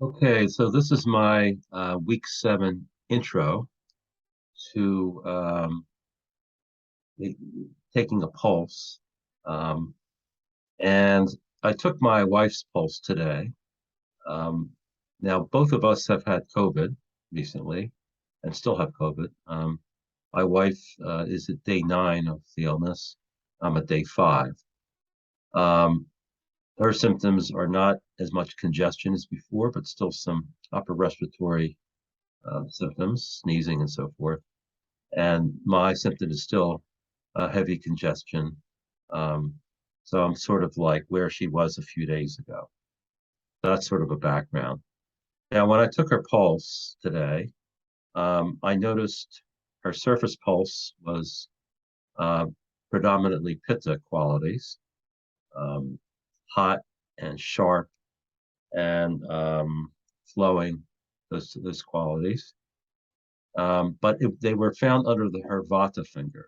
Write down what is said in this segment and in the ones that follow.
Okay, so this is my week 7 intro to ta- taking a pulse. Um, and I took my wife's pulse today. Um, Now, both of us have had COVID recently and still have COVID. My wife is at day 9 of the illness. I'm at day 5. Um, Her symptoms are not as much congestion as before, but still some upper respiratory symptoms, sneezing and so forth. And my symptom is still heavy congestion. Um, so I'm sort of like where she was a few days ago. That's sort of a background. Now, when I took her pulse today, I noticed her surface pulse was uh, predominantly pitta qualities, um, hot and sharp and flowing, those qualities. They were found under her vata finger.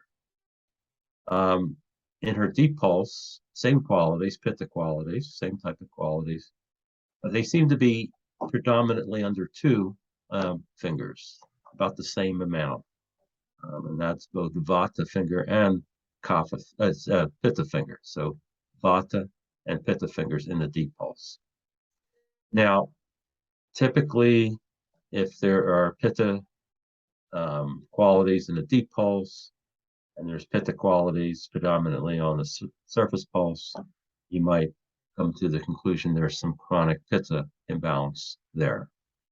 Um, in her deep pulse, same qualities, pitta qualities, same type of qualities. But they seem to be predominantly under two fingers, about the same amount. And that's both vata finger and pitta finger. So vata and pitta fingers in the deep pulse. Now, typically, if there are pitta qualities in the deep pulse, and there's pitta qualities predominantly on the surface pulse, you might come to the conclusion there's some chronic pitta imbalance there.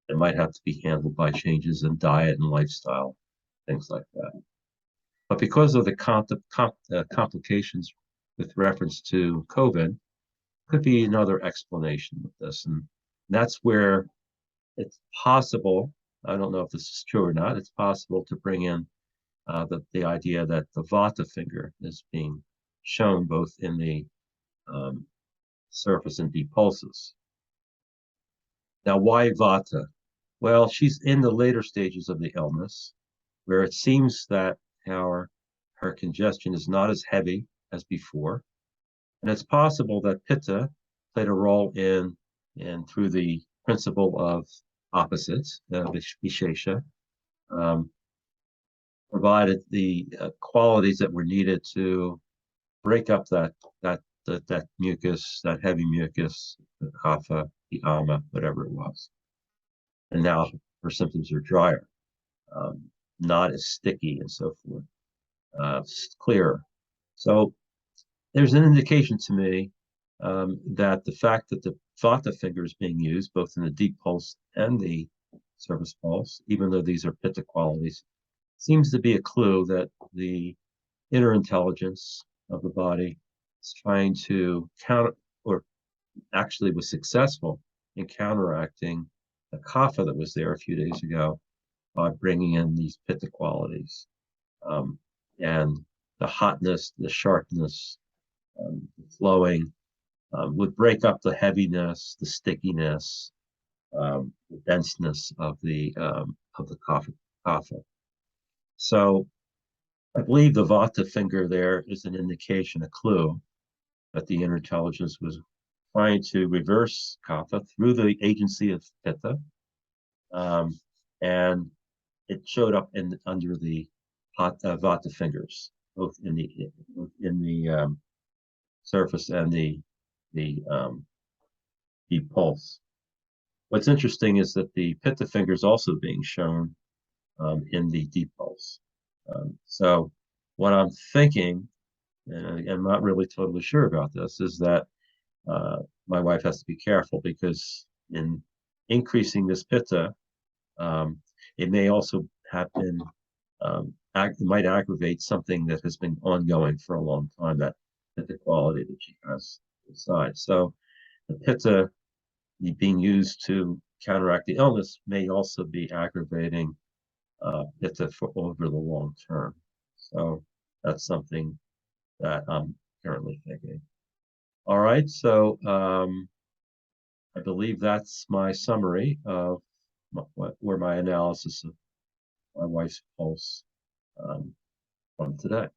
It might have to be handled by changes in diet and lifestyle, things like that. But because of the complications with reference to COVID, could be another explanation with this. And that's where it's possible, I don't know if this is true or not, it's possible to bring in the idea that the vata finger is being shown both in the um, surface and deep pulses. Now, why vata? Well, she's in the later stages of the illness, where it seems that her congestion is not as heavy as before, and it's possible that pitta played a role in through the principle of opposites, vishesha, um, provided the qualities that were needed to break up that mucus, that heavy mucus, the kapha, the ama, whatever it was. And now her symptoms are drier, um, not as sticky and so forth, clearer. So there's an indication to me that the fact that the vata finger is being used both in the deep pulse and the surface pulse, even though these are pitta qualities, seems to be a clue that the inner intelligence of the body is trying to counter, or actually was successful in counteracting the kapha that was there a few days ago by bringing in these pitta qualities. And the hotness, the sharpness, the flowing would break up the heaviness, the stickiness, the denseness of the kapha. So I believe the vata finger there is an indication, a clue that the inner intelligence was trying to reverse kapha through the agency of pitta, um, and it showed up under the vata fingers, both in the surface and the deep pulse. What's interesting is that the pitta finger is also being shown in the deep pulse. So what I'm thinking, and I'm not really totally sure about this, is that uh, my wife has to be careful because in increasing this pitta, um, it may also have been, it might aggravate something that has been ongoing for a long time, that pitta quality that she has inside. So the pitta being used to counteract the illness may also be aggravating pitta for over the long term. So that's something that I'm currently thinking. All right, so I believe that's my summary of where my analysis of my wife's pulse from today.